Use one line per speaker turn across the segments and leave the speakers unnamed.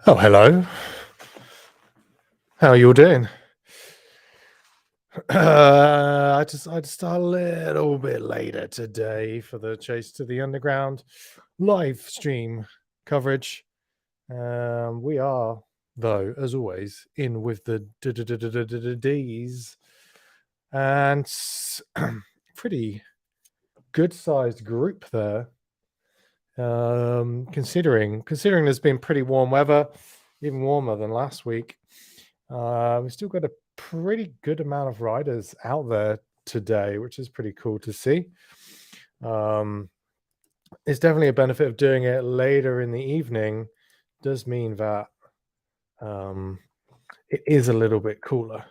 Oh, hello. How are you all doing? I decided to start a little bit later today for the Chase to the Underground live stream coverage. We are, though, as always, in with the D's and pretty good-sized group there. Considering there's been pretty warm weather, even warmer than last week. We've still got a pretty good amount of riders out there today, which is pretty cool to see. It's definitely a benefit of doing it later in the evening. Does mean that it is a little bit cooler.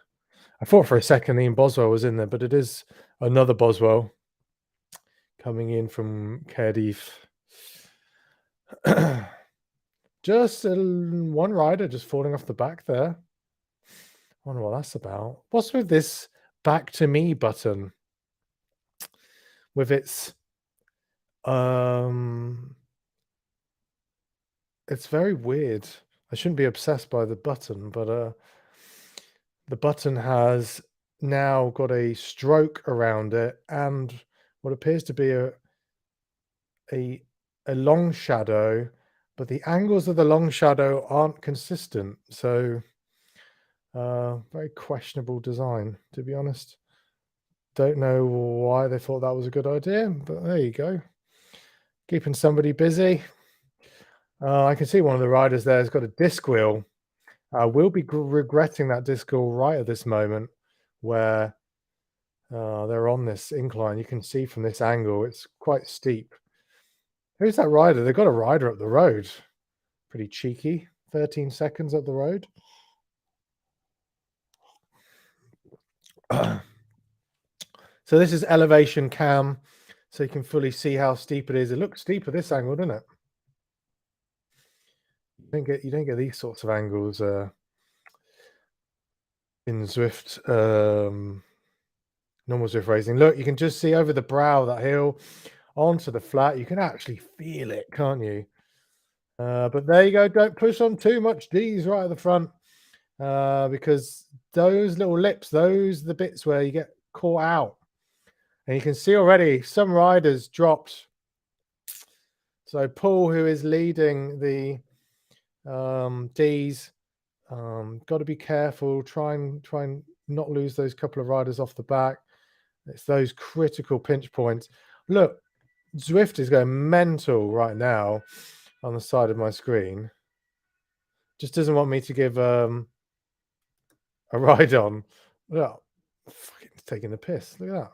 I thought for a second Ian Boswell was in there, but it is another Boswell coming in from Cardiff. Just one rider just falling off the back there. Wonder what that's about. What's with this back to me button? With its it's very weird. I shouldn't be obsessed by the button, but the button has now got a stroke around it and what appears to be a long shadow, but the angles of the long shadow aren't consistent. So very questionable design, to be honest. Don't know why they thought that was a good idea, but there you go. Keeping somebody busy. I can see one of the riders there has got a disc wheel. We'll be regretting that disc wheel right at this moment where they're on this incline. You can see from this angle, it's quite steep. Who's that rider? They've got a rider up the road. Pretty cheeky. 13 seconds up the road. So this is elevation cam, so you can fully see how steep it is. It looks steep at this angle, doesn't it? You don't get these sorts of angles in Zwift, normal Zwift racing. Look, you can just see over the brow of that hill onto the flat. You can actually feel it, can't you? But there you go. Don't push on too much D's right at the front because those little lips, those are the bits where you get caught out. And you can see already some riders dropped. So Paul, who is leading the D's, got to be careful. Try and not lose those couple of riders off the back. It's those critical pinch points. Look, Zwift is going mental right now on the side of my screen. Just doesn't want me to give a ride on. Look, fucking taking the piss. Look at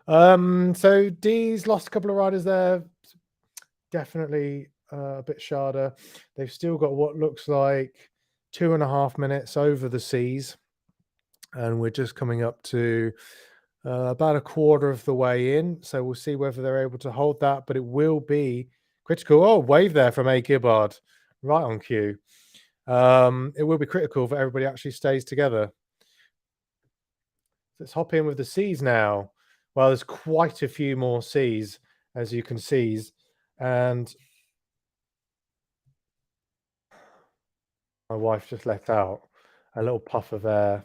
that. So D's lost a couple of riders there. Definitely a bit sharder. They've still got what looks like 2.5 minutes over the C's, and we're just coming up to about a quarter of the way in. So we'll see whether they're able to hold that, but it will be critical. Oh, wave there from A. Gibbard, right on cue. It will be critical that everybody actually stays together. Let's hop in with the C's now. Well, there's quite a few more C's, as you can see, and my wife just let out a little puff of air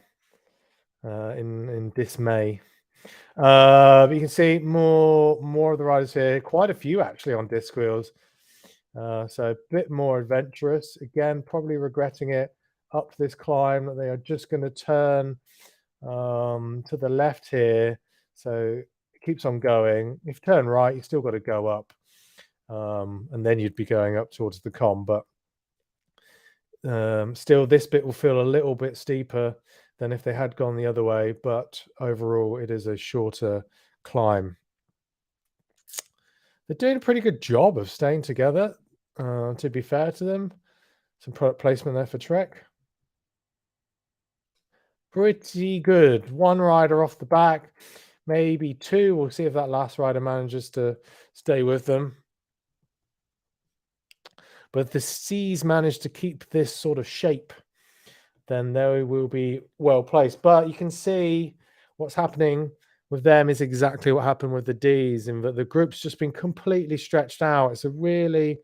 in dismay. But you can see more of the riders here, quite a few actually on disc wheels. So a bit more adventurous. Again, probably regretting it up this climb that they are just going to turn to the left here. So it keeps on going. If you turn right, you still got to go up. And then you'd be going up towards the com. But still, this bit will feel a little bit steeper than if they had gone the other way. But overall, it is a shorter climb. They're doing a pretty good job of staying together, to be fair to them. Some product placement there for Trek. Pretty good. One rider off the back, maybe two. We'll see if that last rider manages to stay with them. But if the C's manage to keep this sort of shape, then they will be well placed. But you can see what's happening with them is exactly what happened with the D's, in that the group's just been completely stretched out. It's a really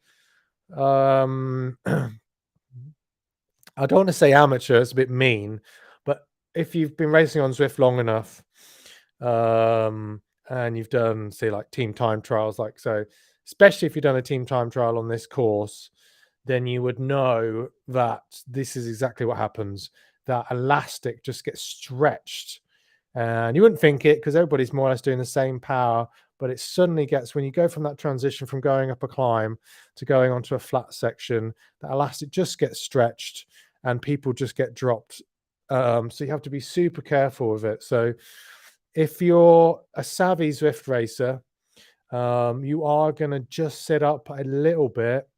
I don't want to say amateur, it's a bit mean, but if you've been racing on Zwift long enough, um, and you've done, say, like team time trials, like so, especially if you've done a team time trial on this course, then you would know that this is exactly what happens. That elastic just gets stretched, and you wouldn't think it because everybody's more or less doing the same power, but it suddenly gets, when you go from that transition from going up a climb to going onto a flat section, that elastic just gets stretched and people just get dropped. So you have to be super careful with it. So if you're a savvy Zwift racer, you are going to just sit up a little bit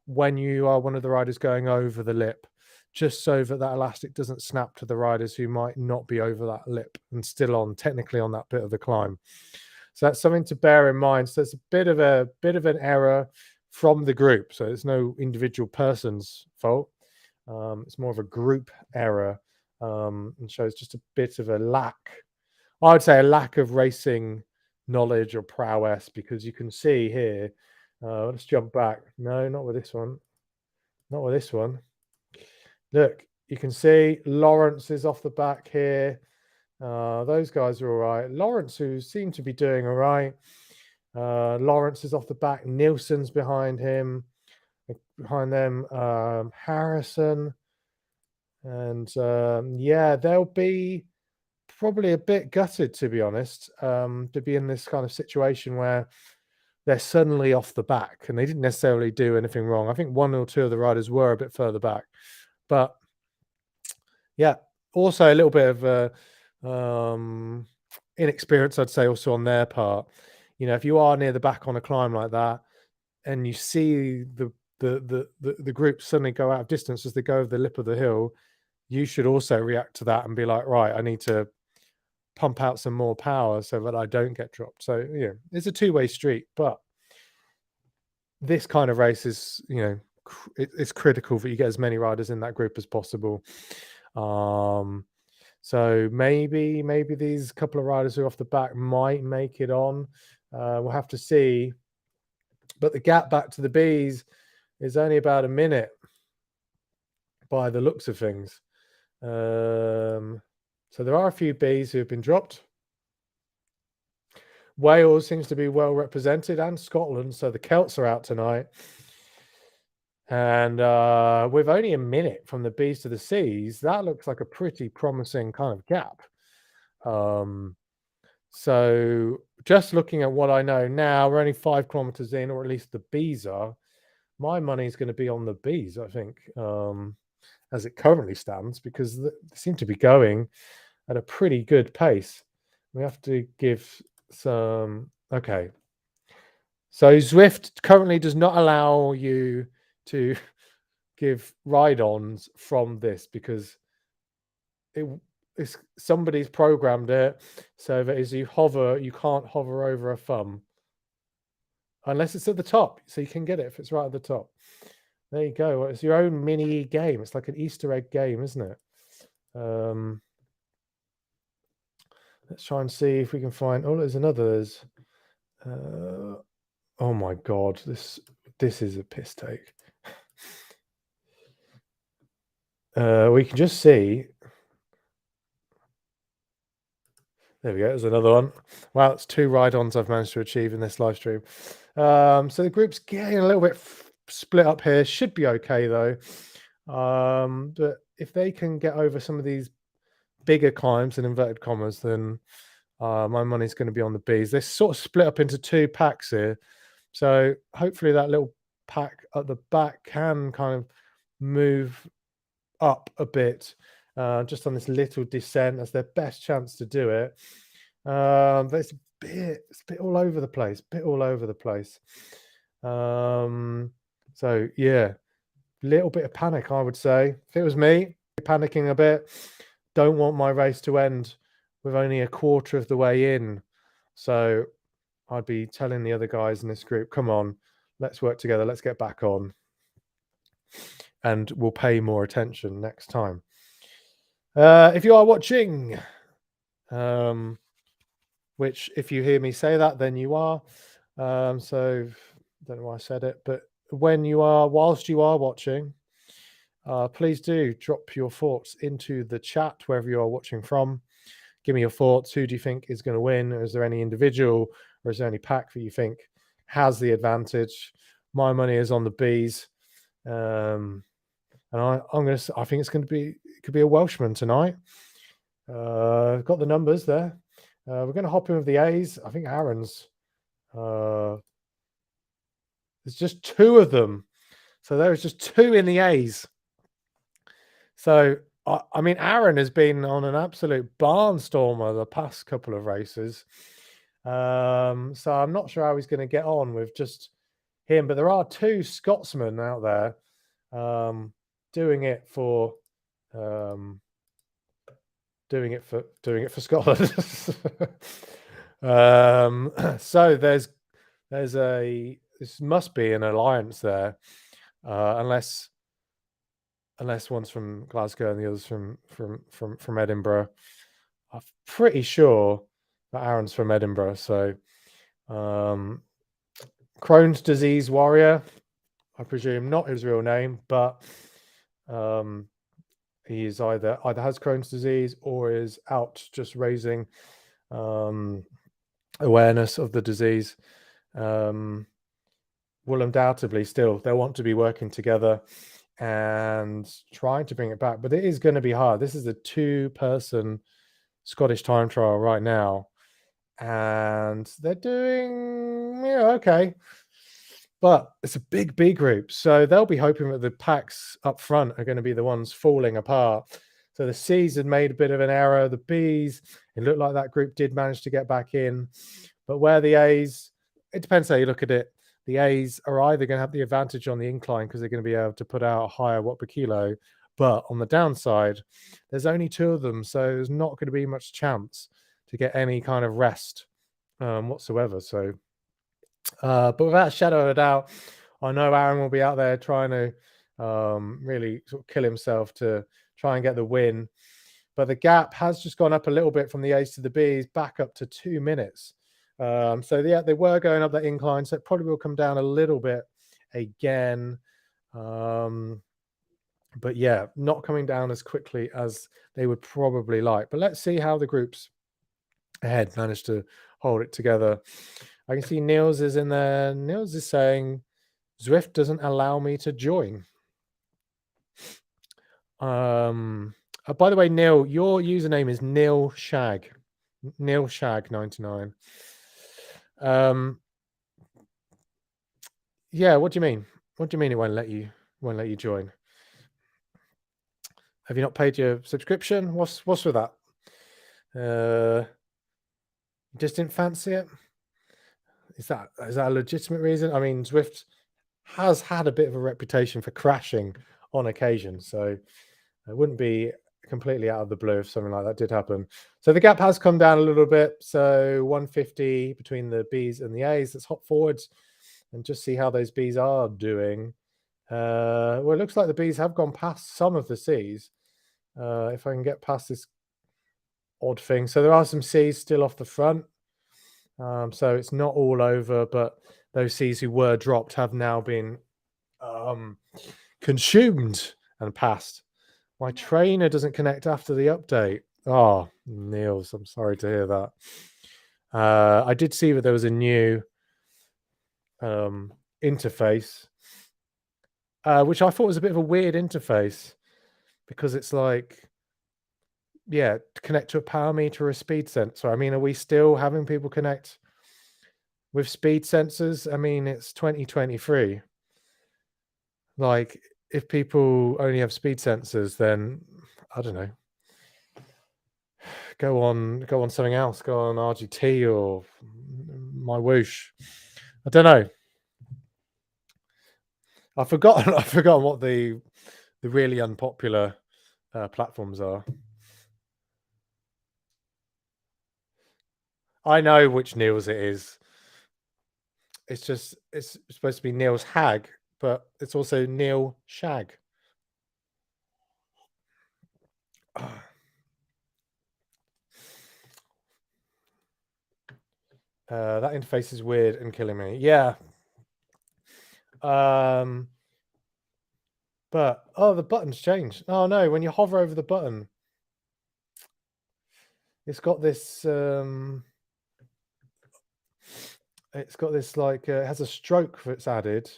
when you are one of the riders going over the lip, just so that that elastic doesn't snap to the riders who might not be over that lip and still on technically on that bit of the climb. So that's something to bear in mind. So it's a bit of an error from the group. So it's no individual person's fault. It's more of a group error, and shows just a bit of a lack. I would say a lack of racing knowledge or prowess, because you can see here. Let's jump back. No, not with this one. Not with this one. Look, you can see Lawrence is off the back here. Those guys are all right. Lawrence, who seemed to be doing all right. Lawrence is off the back. Nielsen's behind him. Behind them, Harrison. And yeah, they'll be probably a bit gutted, to be honest, to be in this kind of situation where they're suddenly off the back and they didn't necessarily do anything wrong. I think one or two of the riders were a bit further back, but yeah, also a little bit of inexperience, I'd say, also on their part. You know, if you are near the back on a climb like that and you see the group suddenly go out of distance as they go over the lip of the hill, you should also react to that and be like, right, I need to pump out some more power so that I don't get dropped. So yeah, it's a two-way street, but this kind of race is, you know, it's critical that you get as many riders in that group as possible. So maybe these couple of riders who are off the back might make it on. We'll have to see. But the gap back to the Bs is only about a minute by the looks of things. So there are a few Bs who have been dropped. Wales seems to be well represented, and Scotland. So the Celts are out tonight. And with only a minute from the Bs to the Cs, that looks like a pretty promising kind of gap. So just looking at what I know now, we're only 5 kilometers in, or at least the Bs are. My money is going to be on the Bs, I think, as it currently stands, because they seem to be going at a pretty good pace. We have to give some... Okay. So Zwift currently does not allow you to give ride-ons from this, because somebody's programmed it so that as you hover, you can't hover over a thumb unless it's at the top. So you can get it if it's right at the top. There you go. Well, it's your own mini game. It's like an Easter egg game, isn't it? Let's try and see if we can find... Oh, there's another. Oh my God, this is a piss take. We can just see. There we go. There's another one. Wow, it's 2 ride-ons I've managed to achieve in this live stream. So the group's getting a little bit split up here. Should be okay though. But if they can get over some of these bigger climbs in inverted commas, then my money's going to be on the Bs. They're sort of split up into 2 packs here. So hopefully that little pack at the back can kind of move up a bit, just on this little descent. That's their best chance to do it. But it's a bit all over the place, So yeah, little bit of panic, I would say. If it was me, panicking a bit. Don't want my race to end with only a quarter of the way in. So I'd be telling the other guys in this group, come on, let's work together. Let's get back on. And we'll pay more attention next time. If you are watching, which if you hear me say that, then you are. So don't know why I said it, but whilst you are watching, please do drop your thoughts into the chat wherever you are watching from. Give me your thoughts. Who do you think is going to win? Or is there any individual or is there any pack that you think has the advantage? My money is on the bees. And I think it's going to be, it could be a Welshman tonight. Got the numbers there. We're going to hop in with the A's. I think Aaron's, there's just two of them. So there's just two in the A's. So, I mean, Aaron has been on an absolute barnstormer the past couple of races. So I'm not sure how he's going to get on with just him, but there are two Scotsmen out there doing it for Scotland. So this must be an alliance there, unless one's from Glasgow and the other's from Edinburgh. I'm pretty sure that Aaron's from Edinburgh. So Crohn's disease warrior, I presume not his real name, but he is either has Crohn's disease or is out just raising awareness of the disease. Will undoubtedly still they'll want to be working together and trying to bring it back, but it is going to be hard. This is a 2-person Scottish time trial right now, and they're doing okay, but it's a big B group, so they'll be hoping that the packs up front are going to be the ones falling apart. So the C's had made a bit of an error. The B's, it looked like that group did manage to get back in, but where the A's, it depends how you look at it. The A's are either going to have the advantage on the incline because they're going to be able to put out a higher watt per kilo, but on the downside, there's only 2 of them, so there's not going to be much chance to get any kind of rest whatsoever. So, but without a shadow of a doubt, I know Aaron will be out there trying to really sort of kill himself to try and get the win. But the gap has just gone up a little bit from the A's to the B's, back up to 2 minutes. So yeah, they were going up that incline, so it probably will come down a little bit again. But yeah, not coming down as quickly as they would probably like. But let's see how the groups ahead manage to hold it together. I can see Niels is in there. Niels is saying, Zwift doesn't allow me to join. By the way, Neil, your username is Neil Shag. Neil Shag 99. Yeah, what do you mean? What do you mean it won't let you join? Have you not paid your subscription? What's with that? Just didn't fancy it? Is that a legitimate reason? I mean, Zwift has had a bit of a reputation for crashing on occasion, so it wouldn't be completely out of the blue if something like that did happen. So the gap has come down a little bit. So 150 between the B's and the A's. Let's hop forwards and just see how those B's are doing. Well, it looks like the B's have gone past some of the C's. If I can get past this odd thing. So there are some C's still off the front. So it's not all over, but those C's who were dropped have now been consumed and passed. My trainer doesn't connect after the update. Oh, Niels, I'm sorry to hear that. I did see that there was a new interface, which I thought was a bit of a weird interface because it's like, yeah, to connect to a power meter or a speed sensor. I mean, are we still having people connect with speed sensors? I mean, it's 2023. Like, if people only have speed sensors, then I don't know. Go on something else. Go on RGT or my Whoosh. I don't know. I've forgotten what the really unpopular platforms are. I know which Niels it is. It's supposed to be Niels Hag, but it's also Neil Shag. That interface is weird and killing me. Yeah. But oh, the button's changed. Oh no, when you hover over the button, it's got this like it has a stroke that's added,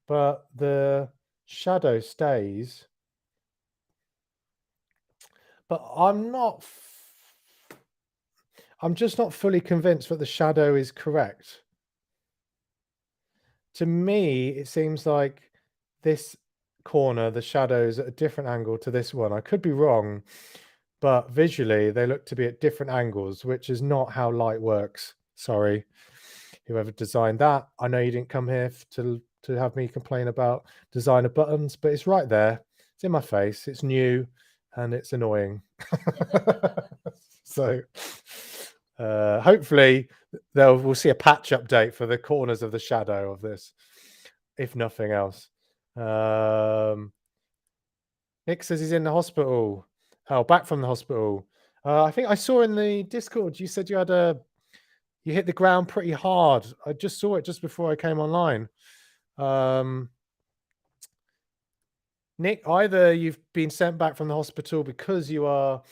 but the shadow stays. But I'm just not fully convinced that the shadow is correct. To me, it seems like this corner, the shadow's at a different angle to this one. I could be wrong, but visually they look to be at different angles, which is not how light works. Sorry, whoever designed that. I know you didn't come here to have me complain about designer buttons, but it's right there. It's in my face. It's new and it's annoying. So hopefully we'll see a patch update for the corners of the shadow of this, if nothing else. Nick says he's in the hospital. Oh, back from the hospital. I think I saw in the Discord you said you hit the ground pretty hard. I just saw it just before I came online. Nick, either you've been sent back from the hospital because you are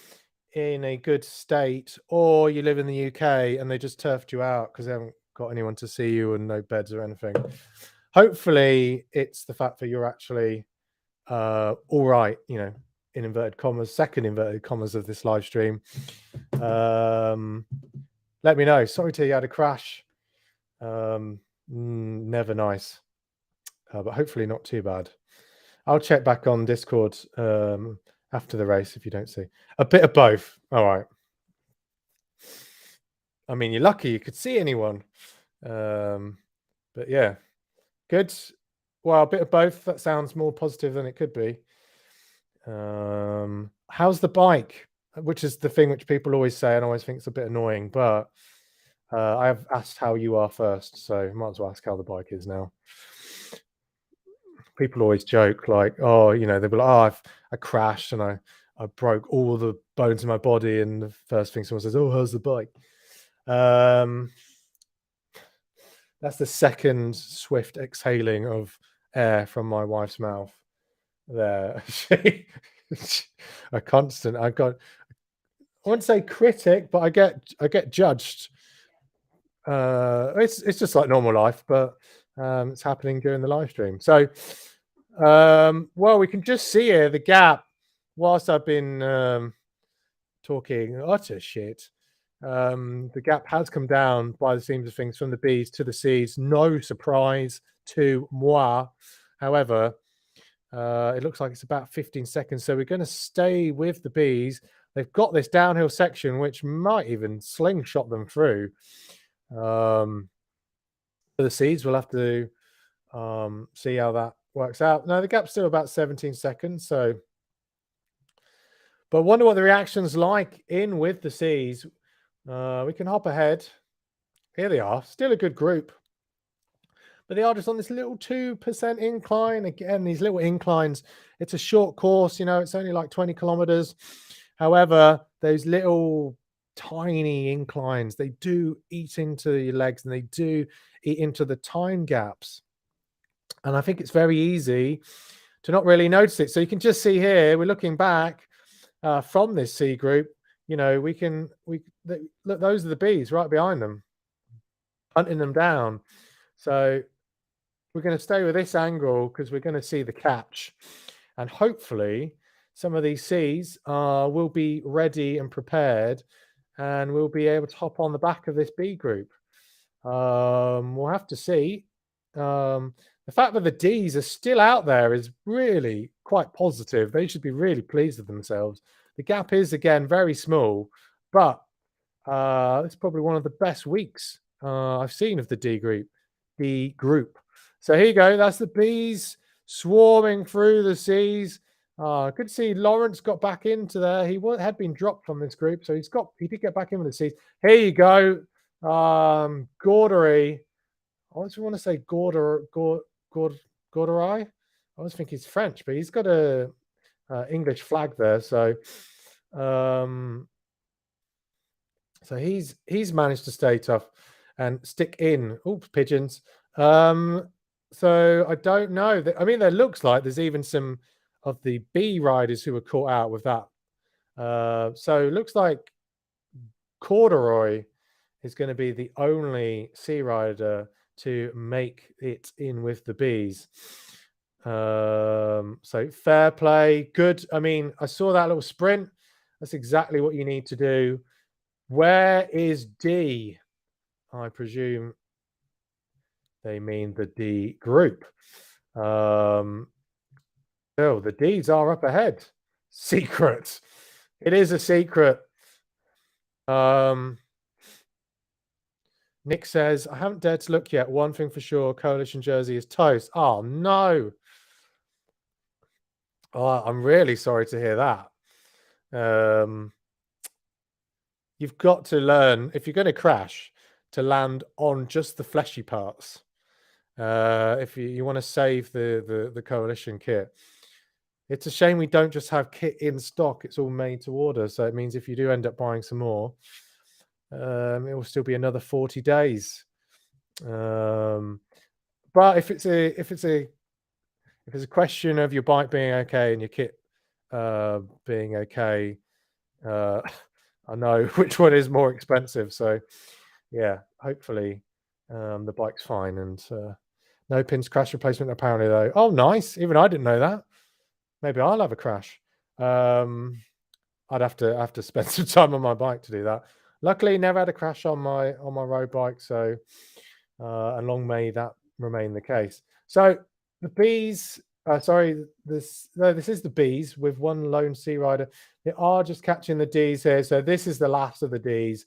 in a good state, or you live in the UK and they just turfed you out because they haven't got anyone to see you and no beds or anything. Hopefully, it's the fact that you're actually all right, you know, in inverted commas, second inverted commas of this live stream. Let me know. Sorry to hear you had a crash. Never nice, but hopefully not too bad. I'll check back on Discord after the race if you don't see. A bit of both. All right. I mean, you're lucky you could see anyone. But yeah, good. Well, a bit of both. That sounds more positive than it could be. How's the bike? Which is the thing which people always say and always think it's a bit annoying, but I have asked how you are first, so might as well ask how the bike is now. People always joke like, oh, you know, they'll be like, oh, I crashed and I broke all the bones in my body, and the first thing someone says, oh, how's the bike? That's the second swift exhaling of air from my wife's mouth. There, a constant. I wouldn't say critic, but I get judged. It's just like normal life, but it's happening during the live stream. So, well, we can just see here the gap. Whilst I've been talking utter shit, the gap has come down by the seams of things from the B's to the C's. No surprise to moi. However, it looks like it's about 15 seconds. So we're going to stay with the B's. They've got this downhill section, which might even slingshot them through. For the C's, we'll have to see how that works out. No, the gap's still about 17 seconds. So, but wonder what the reaction's like in with the C's. We can hop ahead. Here they are. Still a good group. But they are just on this little 2% incline. Again, these little inclines, it's a short course, you know, it's only like 20 kilometers. However, those little tiny inclines, they do eat into your legs and they do eat into the time gaps. And I think it's very easy to not really notice it. So you can just see here, we're looking back from this C group, you know, look, those are the B's right behind them, hunting them down. So we're going to stay with this angle because we're going to see the catch, and hopefully some of these C's will be ready and prepared, and we'll be able to hop on the back of this B group. We'll have to see. The fact that the D's are still out there is really quite positive. They should be really pleased with themselves. The gap is, again, very small, but it's probably one of the best weeks I've seen of the D group. So here you go. That's the B's swarming through the C's. Good to see Lawrence got back into there. He had been dropped from this group, so he did get back in with the C's. Here you go. Gordery. I always want to say Gordery. I always think he's French, but he's got a English flag there. So, so he's managed to stay tough and stick in. Oops, pigeons. So I don't know. I mean, there looks like there's even some of the B riders who were caught out with that. So it looks like Corduroy is going to be the only sea rider to make it in with the bees. So fair play, good. I mean, I saw that little sprint. That's exactly what you need to do. Where is D? I presume they mean the D group. Oh, the Ds are up ahead. Secret. It is a secret. Nick says, I haven't dared to look yet. One thing for sure, coalition jersey is toast. Oh, no. Oh, I'm really sorry to hear that. You've got to learn, if you're going to crash, to land on just the fleshy parts. If you want to save the coalition kit. It's a shame we don't just have kit in stock. It's all made to order. So it means if you do end up buying some more, it will still be another 40 days. But if it's a question of your bike being okay and your kit being okay, I know which one is more expensive. So yeah, hopefully the bike's fine. And no pins crash replacement apparently though. Oh, nice. Even I didn't know that. Maybe I'll have a crash. I'd have to spend some time on my bike to do that. Luckily, never had a crash on my road bike, so and long may that remain the case. So the bees, this is the bees with one lone sea rider. They are just catching the Ds here. So this is the last of the Ds.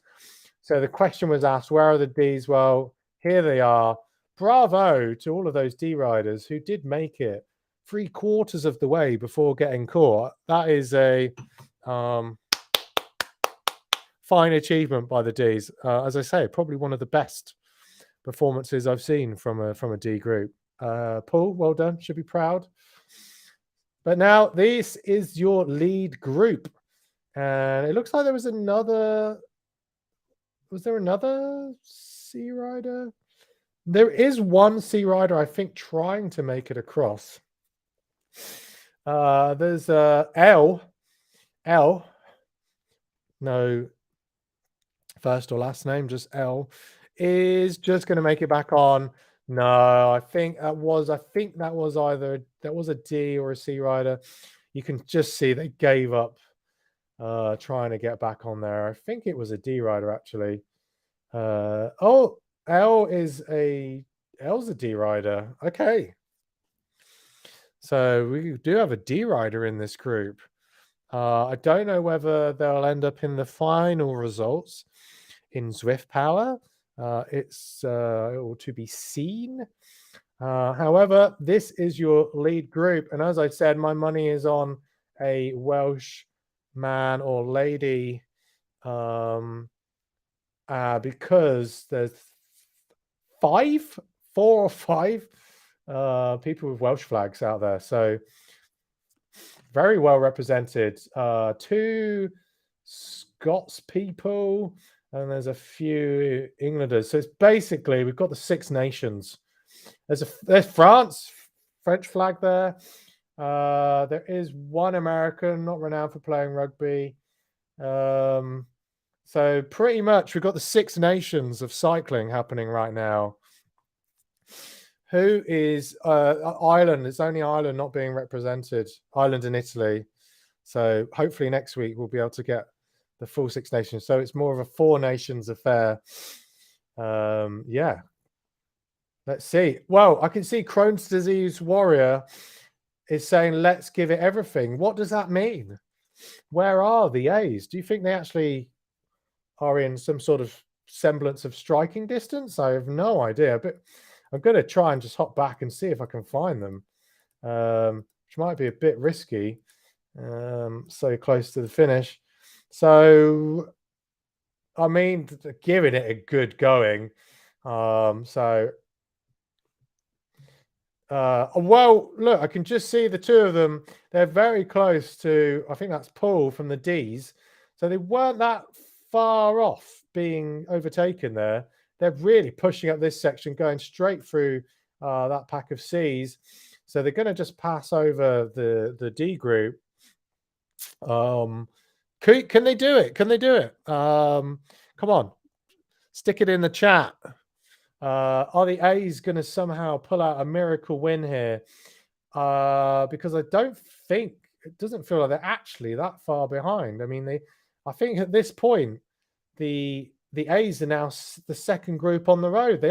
So the question was asked, where are the Ds? Well, here they are. Bravo to all of those D riders who did make it 3/4 of the way before getting caught. That is a fine achievement by the Ds. As I say, probably one of the best performances I've seen from a D group. Paul, well done. Should be proud. But now this is your lead group, and it looks like there was another. Was there another sea rider? There is one sea rider, I think, trying to make it across. There's L. No first or last name, just L, is just going to make it back on. No, I think that was either a D or a C rider. You can just see they gave up trying to get back on there. I think it was a D rider actually. Oh, L's a D rider. Okay. So we do have a D rider in this group. I don't know whether they'll end up in the final results in Zwift Power. It's to be seen. However, this is your lead group. And as I said, my money is on a Welsh man or lady because there's 4 or 5 people with Welsh flags out there. So very well represented. 2 Scots people, and there's a few Englanders. So it's basically we've got the 6 nations. There's France, French flag there. There is one American, not renowned for playing rugby. So pretty much we've got the 6 nations of cycling happening right now. Who is Ireland? It's only Ireland not being represented. Ireland and Italy. So hopefully next week we'll be able to get the full 6 nations. So it's more of a 4 nations affair. Yeah. Let's see. Well, I can see Crohn's disease warrior is saying, let's give it everything. What does that mean? Where are the A's? Do you think they actually are in some sort of semblance of striking distance? I have no idea, but I'm going to try and just hop back and see if I can find them, which might be a bit risky, so close to the finish. So, I mean, giving it a good going. Well, look, I can just see the 2 of them. They're very close to, I think that's Paul from the Ds. So they weren't that far off being overtaken there. They're really pushing up this section, going straight through that pack of Cs. So they're going to just pass over the D group. Um, can they do it? Can they do it? Come on, stick it in the chat. Are the A's going to somehow pull out a miracle win here? Because I don't think it doesn't feel like they're actually that far behind. I mean, I think at this point the A's are now the second group on the road.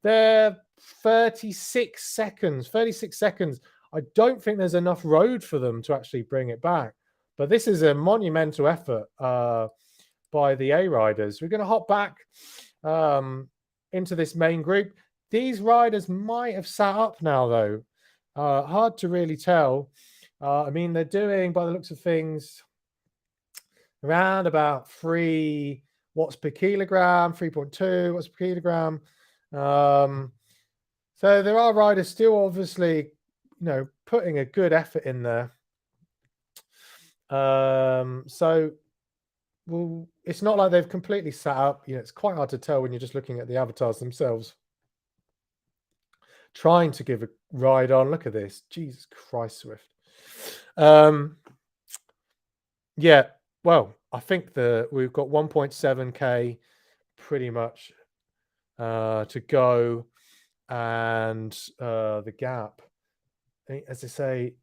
They're 36 seconds. 36 seconds. I don't think there's enough road for them to actually bring it back. But this is a monumental effort by the A riders. We're going to hop back into this main group. These riders might have sat up now, though. Hard to really tell. I mean, they're doing, by the looks of things, around about 3 watts per kilogram, 3.2 watts per kilogram. So there are riders still obviously, putting a good effort in there. So well, it's not like they've completely sat up. It's quite hard to tell when you're just looking at the avatars themselves. Trying to give a ride on. Look at this. Jesus Christ, Swift. Yeah, well, I think we've got 1.7K pretty much to go. And the gap, as I say,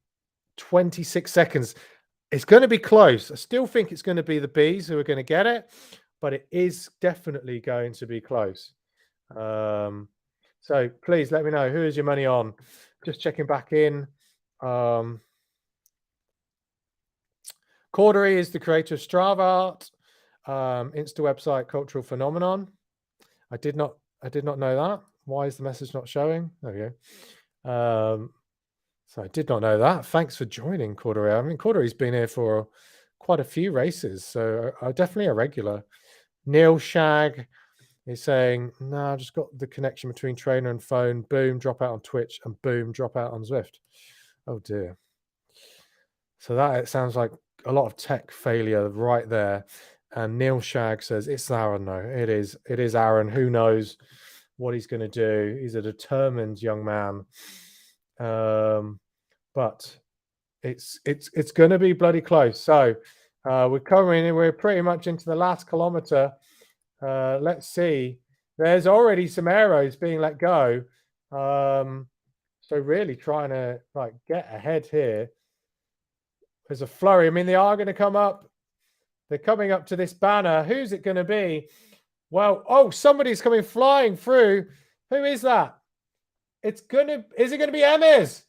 26 seconds. It's going to be close. I still think it's going to be the Bees who are going to get it, but it is definitely going to be close. So please let me know, who is your money on? Just checking back in. Cordery is the creator of Strava Art, Insta website, cultural phenomenon. I did not know that. Why is the message not showing? There we go. So I did not know that. Thanks for joining, Cordery. I mean, Cordery's been here for quite a few races, so definitely a regular. Neil Shag is saying, no, I just got the connection between trainer and phone. Boom, drop out on Twitch, and boom, drop out on Zwift. Oh dear. So that it sounds like a lot of tech failure right there. And Neil Shag says, it's Aaron. No, it is Aaron. Who knows what he's going to do? He's a determined young man. But it's going to be bloody close. So we're pretty much into the last kilometer. Let's see. There's already some arrows being let go. So really trying to get ahead here. There's a flurry. I mean, they are going to come up. They're coming up to this banner. Who's it going to be? Well, somebody's coming flying through. Who is that? Is it going to be Emmys?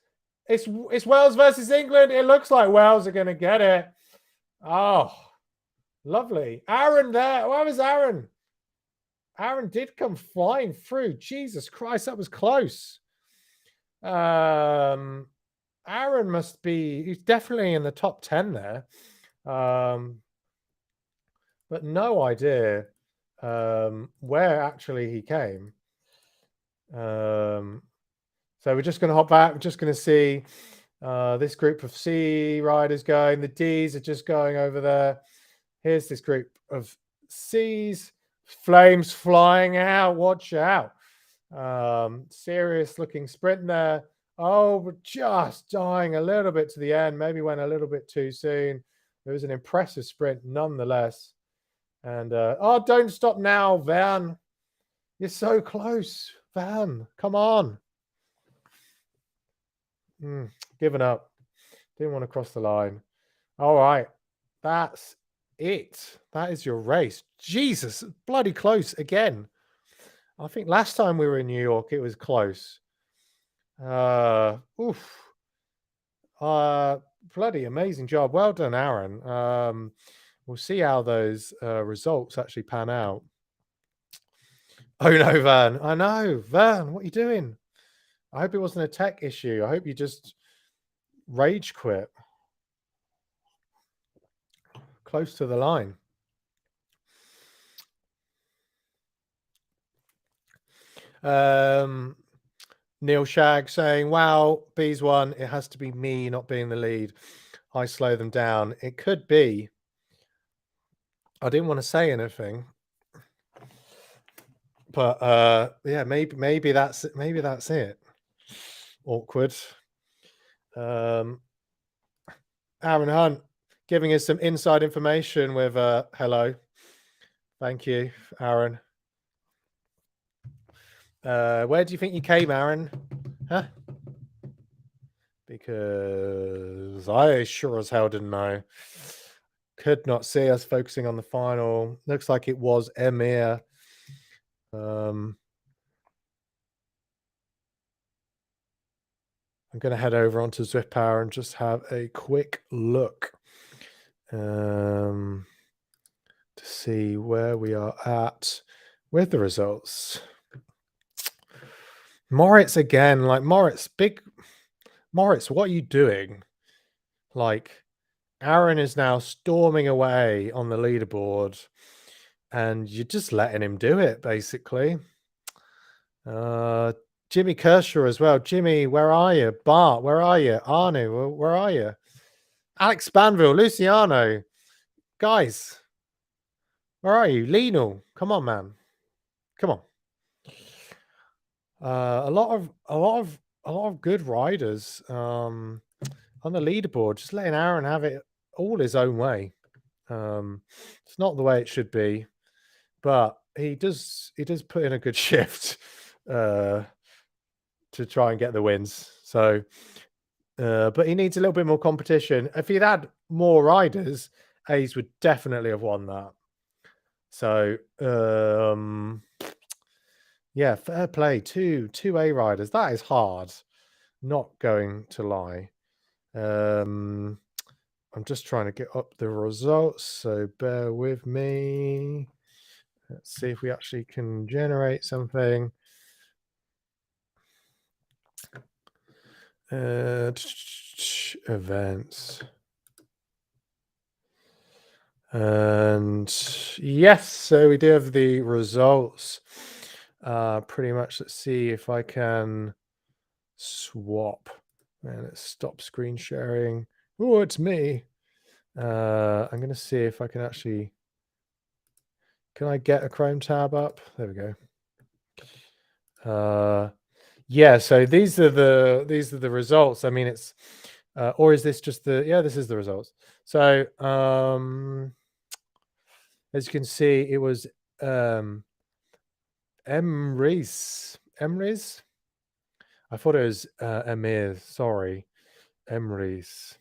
It's Wales versus England. It looks like Wales are going to get it. Oh, lovely. Aaron there. Where was Aaron? Aaron did come flying through. Jesus Christ, that was close. Aaron must be, he's definitely in the top 10 there. But no idea where actually he came. So we're just going to hop back. We're just going to see this group of C riders going. The Ds are just going over there. Here's this group of Cs. Flames flying out. Watch out. Serious looking sprint there. Oh, we're just dying a little bit to the end. Maybe went a little bit too soon. It was an impressive sprint nonetheless. And don't stop now, Van. You're so close, Van. Come on. Giving up. Didn't want to cross the line. All right. That's it. That is your race. Jesus, bloody close again. I think last time we were in New York, it was close. Bloody amazing job. Well done, Aaron. We'll see how those results actually pan out. Oh no, Van. I know. Van, what are you doing? I hope it wasn't a tech issue. I hope you just rage quit. Close to the line. Neil Shag saying, wow, Bees won. It has to be me not being the lead. I slow them down. It could be. I didn't want to say anything. But yeah, maybe that's it. Awkward. Um, Aaron Hunt giving us some inside information with hello. Thank you, Aaron. Where do you think you came, Aaron? Huh? Because I sure as hell didn't know. Could not see us focusing on the final. Looks like it was Emir. I'm going to head over onto Zwift Power and just have a quick look to see where we are at with the results. Moritz again, like Moritz, Moritz, what are you doing? Like, Aaron is now storming away on the leaderboard, and you're just letting him do it, basically. Jimmy Kershaw as well. Jimmy, where are you? Bart, where are you? Arnu, where are you? Alex Spanville, Luciano, guys, where are you? Lenal, come on, man, come on. A lot of good riders on the leaderboard. Just letting Aaron have it all his own way. It's not the way it should be, but he does put in a good shift to try and get the wins. So, but he needs a little bit more competition. If he'd had more riders, A's would definitely have won that. So, yeah, fair play. Two A riders. That is hard. Not going to lie. I'm just trying to get up the results, so bear with me. Let's see if we actually can generate something. Events. And yes, so we do have the results. Pretty much, let's see if I can swap. And let's stop screen sharing. Oh, it's me. I'm going to see if I can actually... Can I get a Chrome tab up? There we go. Yeah, so these are the results. I mean, it's or is this just the... Yeah, this is the results. So as you can see, it was Emrys. I thought it was Emir. Sorry, Emrys.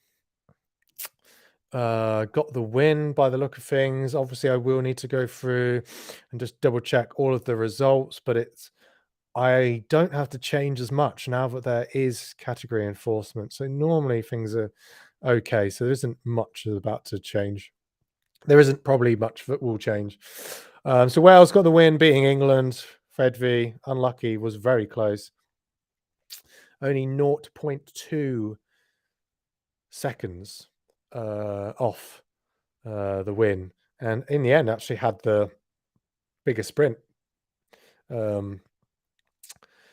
Got the win by the look of things. Obviously, I will need to go through and just double check all of the results, but I don't have to change as much now that there is category enforcement. So normally things are okay. So there isn't much about to change. There isn't probably much that will change. So Wales got the win, beating England. Fred V, unlucky, was very close. Only 0.2 seconds off the win. And in the end, actually had the bigger sprint.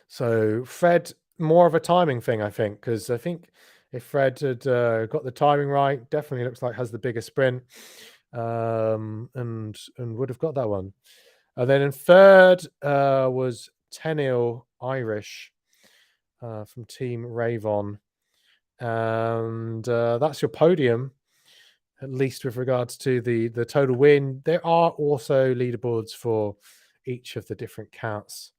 So Fred, more of a timing thing, I think, because I think if Fred had got the timing right, definitely looks like has the bigger sprint, and would have got that one. And then in third was Tenniel Irish from Team Ravon, and that's your podium, at least with regards to the total win. There are also leaderboards for each of the different counts.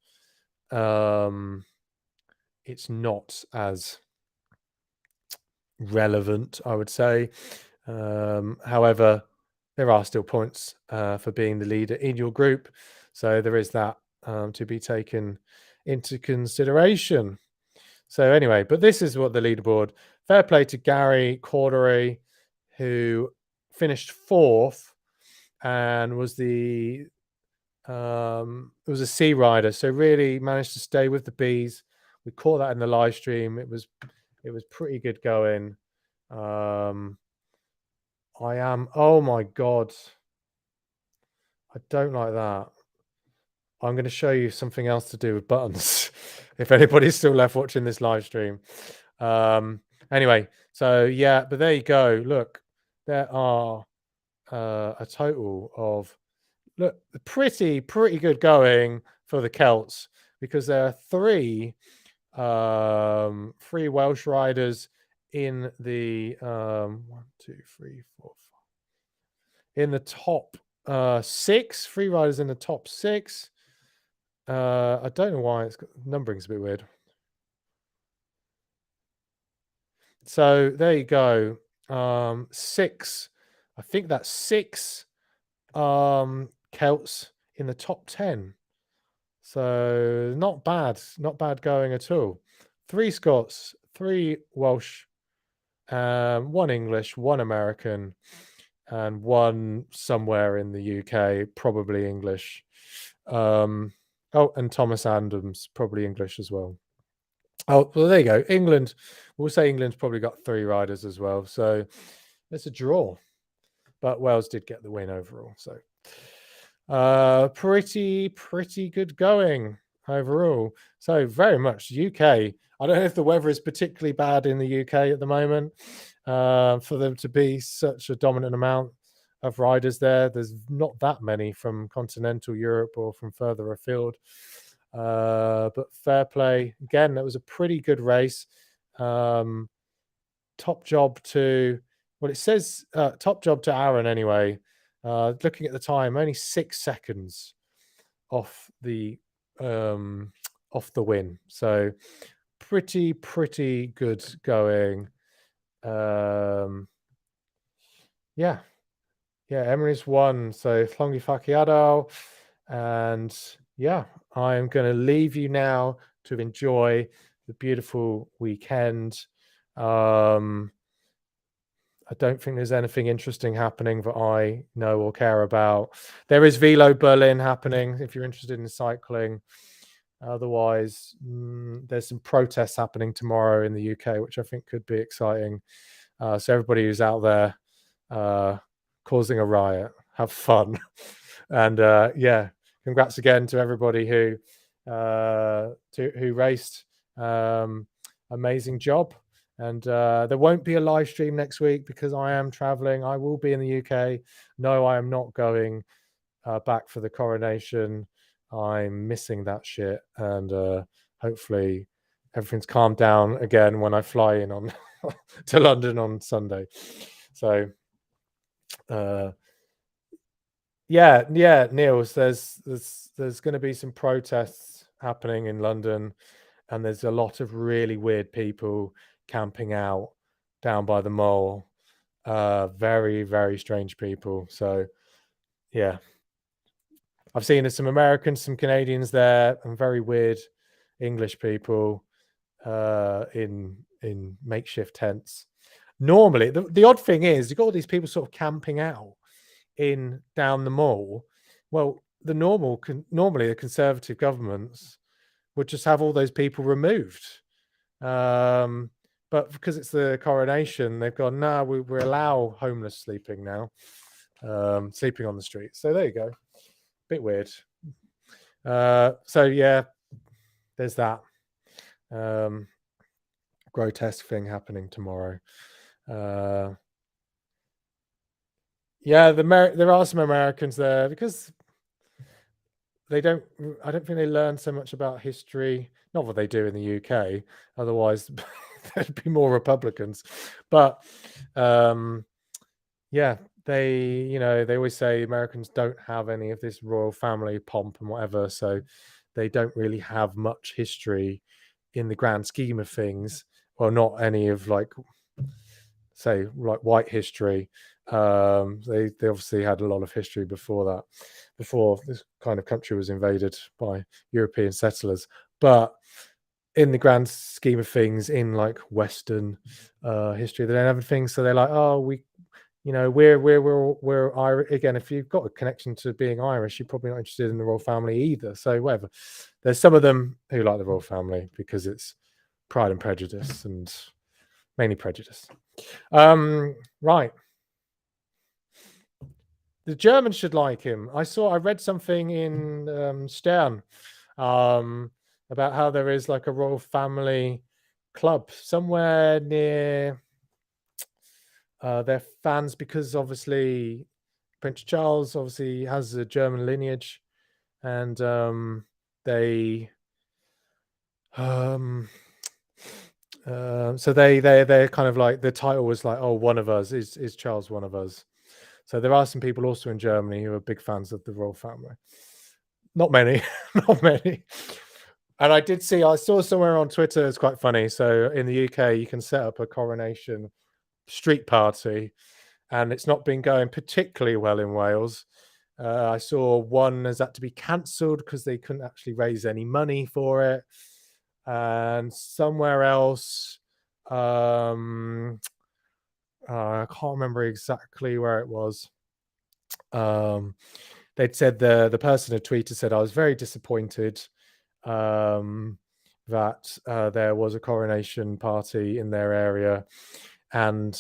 It's not as relevant, I would say. However, there are still points for being the leader in your group. So there is that to be taken into consideration. So anyway, but this is what the leaderboard. Fair play to Gary Cordery, who finished fourth and was it was a C rider, so really managed to stay with the Bs. We caught that in the live stream. It was pretty good going. Oh my god, I don't like that. I'm going to show you something else to do with buttons if anybody's still left watching this live stream. Anyway, so yeah, but there you go. Look, there are a total of pretty good going for the Celts, because there are three Welsh riders in the one, two, three, four, five. In the top 6, 3 riders in the top 6. I don't know why it's got numbering's a bit weird. So there you go. 6. I think that's 6 Celts in the top 10. So not bad going at all. 3 Scots, 3 Welsh, 1 English, 1 American, and 1 somewhere in the UK, probably English. Oh, and Thomas Adams, probably English as well. Oh, well, there you go. England, we'll say England's probably got 3 riders as well. So it's a draw. But Wales did get the win overall. So pretty good going overall. So very much UK. I don't know if the weather is particularly bad in the UK at the moment for them to be such a dominant amount of riders there. There's not that many from continental Europe or from further afield. But fair play. Again, it was a pretty good race. Top job to, well, it says top job to Aaron anyway. Looking at the time, only 6 seconds off the win. So pretty good going. Yeah. Emery's won. So Llongi Facciado. And yeah, I'm going to leave you now to enjoy the beautiful weekend. I don't think there's anything interesting happening that I know or care about. There is Velo Berlin happening if you're interested in cycling. Otherwise, there's some protests happening tomorrow in the UK, which I think could be exciting. So everybody who's out there causing a riot, have fun. And yeah, congrats again to everybody who raced. Amazing job. And there won't be a live stream next week because I am traveling. I will be in the UK. No, I am not going back for the coronation. I'm missing that shit. And hopefully everything's calmed down again when I fly in on to London on Sunday. So yeah, Niels, there's going to be some protests happening in London, and there's a lot of really weird people camping out down by the mall. Very, very strange people. So yeah, I've seen some Americans, some Canadians there, and very weird English people in makeshift tents. Normally, the odd thing is you've got all these people sort of camping out in down the mall. Well, normally the Conservative governments would just have all those people removed. But because it's the coronation, they've gone, no, we allow homeless sleeping now, sleeping on the street. So there you go. Bit weird. So yeah, there's that grotesque thing happening tomorrow. Yeah, there are some Americans there because I don't think they learn so much about history. Not what they do in the UK. Otherwise, there'd be more Republicans. But yeah, they always say Americans don't have any of this royal family pomp and whatever, so they don't really have much history in the grand scheme of things. Well, not any of say white history. They obviously had a lot of history before this kind of country was invaded by European settlers. But in the grand scheme of things, in Western history, they don't have anything. So they're like, oh, we're Irish. Again, if you've got a connection to being Irish, you're probably not interested in the royal family either. So whatever. There's some of them who like the royal family because it's Pride and Prejudice, and mainly prejudice. Right. The Germans should like him. I read something in Stern about how there is a royal family club somewhere near their fans, because obviously Prince Charles obviously has a German lineage, and they So they're kind of like, the title was like, oh, one of us, is Charles one of us? So there are some people also in Germany who are big fans of the royal family. Not many, not many. And I saw somewhere on Twitter, it's quite funny. So in the UK, you can set up a coronation street party, and it's not been going particularly well in Wales. I saw one has had to be cancelled because they couldn't actually raise any money for it. And somewhere else, I can't remember exactly where it was. They'd said, the person had tweeted, said, I was very disappointed that there was a coronation party in their area, and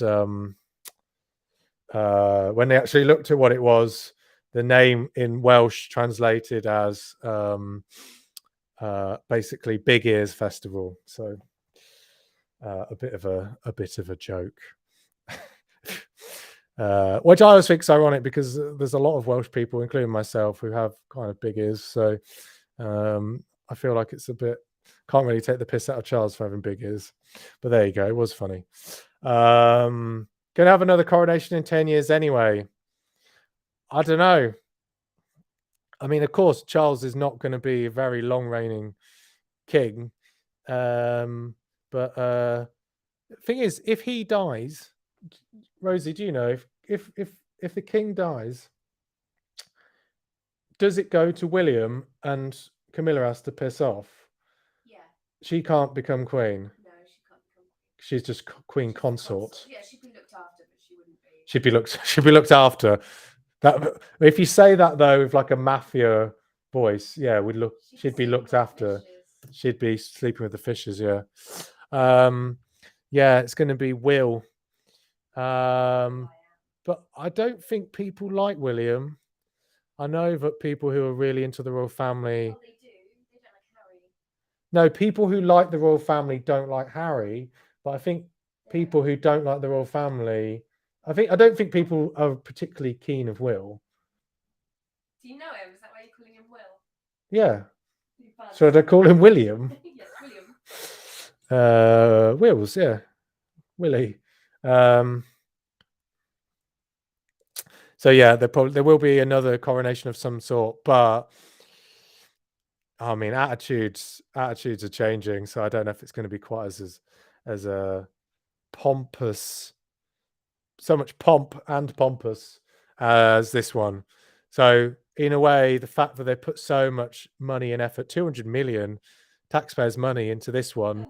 when they actually looked at what it was, the name in Welsh translated as basically Big Ears Festival. So a bit of a joke. Which I always think is ironic, because there's a lot of Welsh people, including myself, who have kind of big ears. So I feel like it's a bit, can't really take the piss out of Charles for having big ears. But there you go. It was funny. Gonna have another coronation in 10 years anyway. I don't know. I mean, of course, Charles is not going to be a very long reigning king. But thing is, if he dies, Rosie, do you know if the king dies, does it go to William and Camilla has to piss off?
Yeah.
She can't become queen.
No, she can't become queen.
She's just queen consort.
Yeah, she'd be looked after, but she wouldn't be.
She'd be looked after. That, if you say that though with like a mafia voice, yeah, she'd be looked after. She'd be sleeping with the fishes, yeah. Yeah, it's going to be Will. But I don't think people like William. I know that people who are really into the royal family.
Oh, they do. They don't like Harry.
No, people who like the royal family don't like Harry. But I think people who don't like the royal family, I don't think people are particularly keen of Will.
Do you know him? Is that why you're calling him Will?
Yeah. Should I call him William?
Yes, William.
Wills, yeah. Willie. So yeah, there will be another coronation of some sort, but I mean, attitudes are changing, so I don't know if it's going to be quite as a pompous, so much pomp and pompous as this one. So in a way, the fact that they put so much money and effort, 200 million taxpayers' money into this one,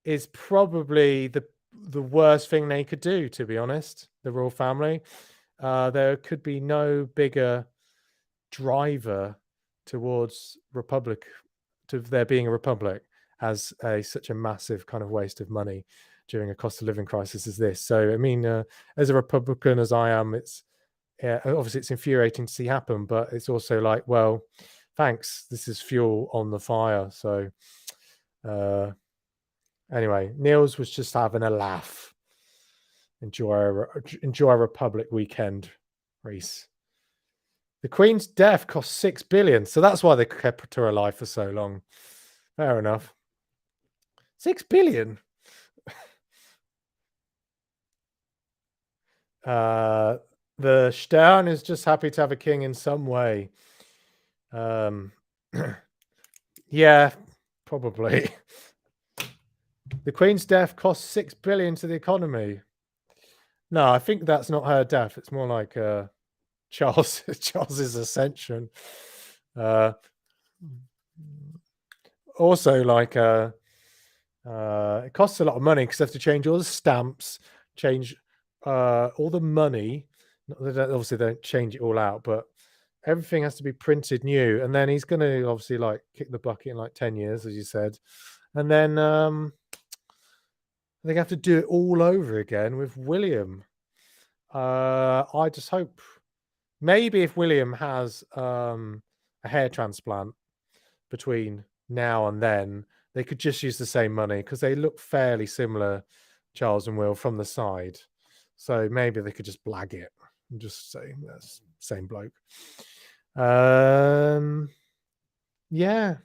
is probably the worst thing they could do, to be honest. The royal family, there could be no bigger driver towards there being a republic as such a massive kind of waste of money during a cost of living crisis as this. So I mean, as a Republican as I am, it's obviously it's infuriating to see happen, but it's also like, well, thanks, this is fuel on the fire. So anyway, Niels was just having a laugh. Enjoy a Republic weekend, Reese. The Queen's death cost 6 billion, so that's why they kept her alive for so long. Fair enough. 6 billion. The Stern is just happy to have a king in some way. Yeah, probably. The Queen's death cost 6 billion to the economy. No, I think that's not her death. It's more like Charles's ascension. Also, like it costs a lot of money because they have to change all the stamps, change all the money. Obviously, they don't change it all out, but everything has to be printed new. And then he's going to obviously like kick the bucket in like 10 years, as you said. And then they have to do it all over again with William. I just hope maybe if William has a hair transplant between now and then, they could just use the same money because they look fairly similar, Charles and Will, from the side. So maybe they could just blag it and just say that's same bloke. Yeah.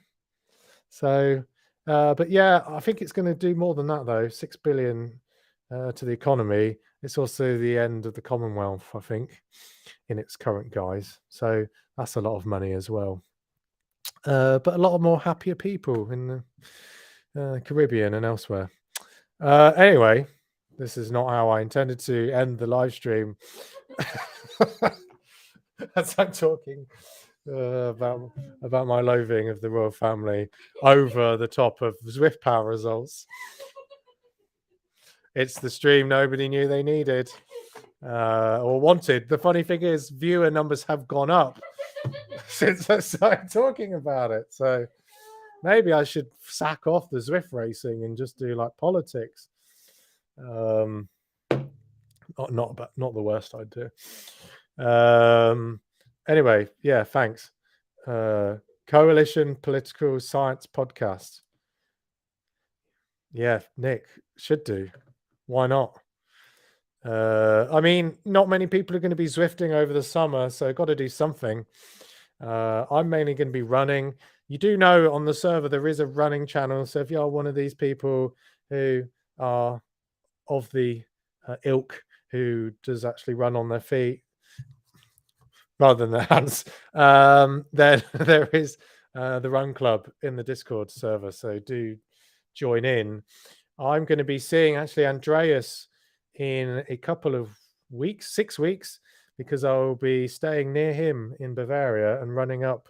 So But yeah, I think it's going to do more than that though. 6 billion to the economy. It's also the end of the Commonwealth, I think, in its current guise. So that's a lot of money as well. But a lot of more happier people in the Caribbean and elsewhere. Anyway, this is not how I intended to end the live stream. As I'm talking about my loathing of the royal family over the top of Zwift Power results. It's the stream nobody knew they needed or wanted. The funny thing is, viewer numbers have gone up since I started talking about it. So maybe I should sack off the Zwift racing and just do like politics. Not the worst I'd do. Anyway, yeah, thanks. Coalition Political Science Podcast. Yeah, Nick should do. Why not? I mean, not many people are going to be Zwifting over the summer, so got to do something. I'm mainly going to be running. You do know on the server there is a running channel, so if you are one of these people who are of the ilk who does actually run on their feet rather than their hands, then there is the Run Club in the Discord server, so do join in. I'm going to be seeing actually Andreas in a couple of weeks, 6 weeks, because I'll be staying near him in Bavaria and running up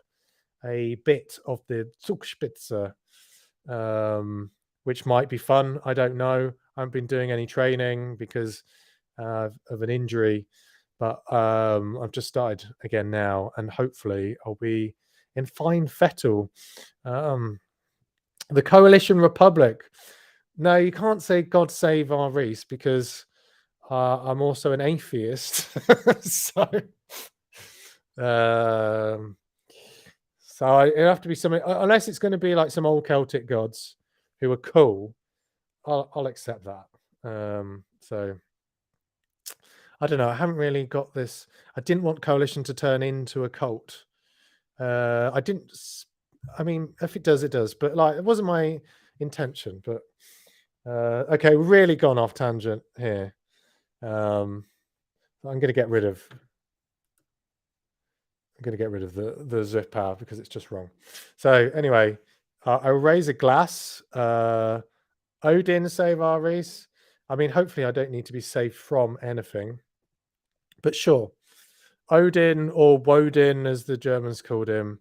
a bit of the Zugspitze, which might be fun. I don't know. I haven't been doing any training because of an injury, but I've just started again now, and hopefully I'll be in fine fettle. The Coalition Republic. No, you can't say God save our race because I'm also an atheist. So it'll have to be something, unless it's going to be like some old Celtic gods who are cool. I'll accept that. So I don't know. I haven't really got this. I didn't want Coalition to turn into a cult. I didn't. I mean, if it does, it does. But like, it wasn't my intention. But okay, really gone off tangent here. I'm going to get rid of. I'm going to get rid of the Zwift Power because it's just wrong. So anyway, I'll raise a glass. Odin, save our race. I mean, hopefully I don't need to be saved from anything. But sure. Odin, or Woden as the Germans called him,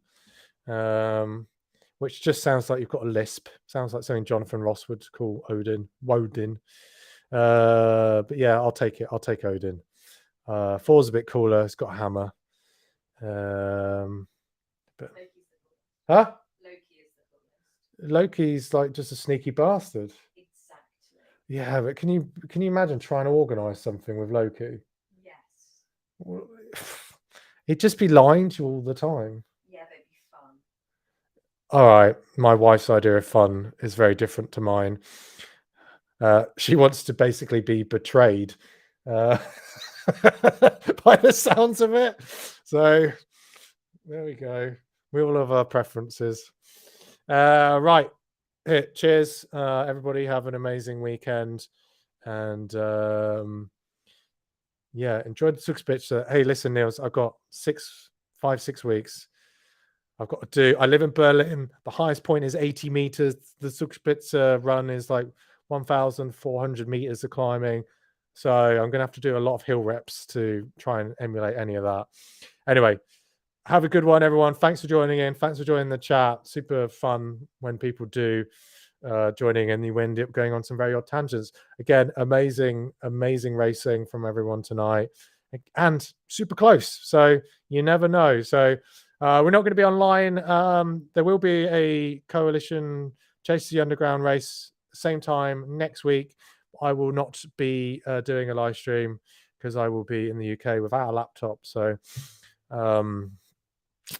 which just sounds like you've got a lisp. Sounds like something Jonathan Ross would call Odin. Woden. But yeah, I'll take it. I'll take Odin. Thor's a bit cooler. It's got a hammer. But huh? Loki's like just a sneaky bastard.
Exactly.
Yeah, but can you imagine trying to organize something with Loki?
Yes.
Well, he'd just be lying to you all the time.
Yeah, that'd be fun.
All right, my wife's idea of fun is very different to mine. She wants to basically be betrayed by the sounds of it. So there we go. We all have our preferences. Right. Here, cheers. Everybody have an amazing weekend. And yeah, enjoy the Zugspitze. Hey, listen, Niels, I've got 6 weeks. I've got to do. I live in Berlin. The highest point is 80 meters. The Zugspitze run is like 1,400 meters of climbing. So I'm going to have to do a lot of hill reps to try and emulate any of that. Anyway, have a good one, everyone. Thanks for joining in. Thanks for joining the chat. Super fun when people do joining and you end up going on some very odd tangents. Again, amazing racing from everyone tonight and super close. So you never know. So we're not going to be online. There will be a Coalition Chase the Underground race same time next week. I will not be doing a live stream because I will be in the UK without a laptop. So I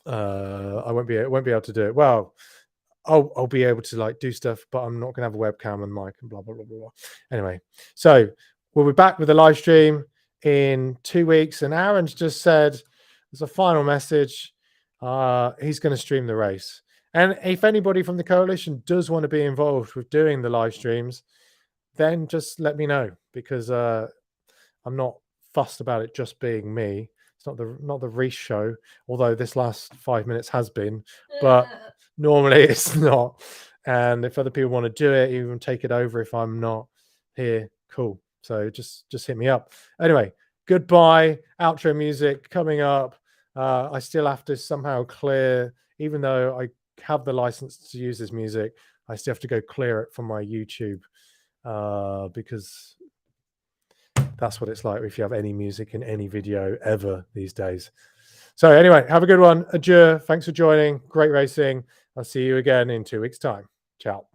won't be able to do it. Well, I'll be able to like do stuff, but I'm not going to have a webcam and mic and blah blah blah blah. Anyway, so we'll be back with a live stream in 2 weeks. And Aaron's just said as a final message, he's going to stream the race. And if anybody from the coalition does want to be involved with doing the live streams, then just let me know, because I'm not fussed about it just being me. It's not the Reese show, although this last 5 minutes has been, but normally it's not. And if other people want to do it, even take it over if I'm not here, cool. So just hit me up. Anyway, goodbye. Outro music coming up. I still have to somehow clear, even though I have the license to use this music, I still have to go clear it from my YouTube, because that's what it's like if you have any music in any video ever these days. So anyway, have a good one. Adieu. Thanks for joining. Great racing. I'll see you again in 2 weeks' time. Ciao.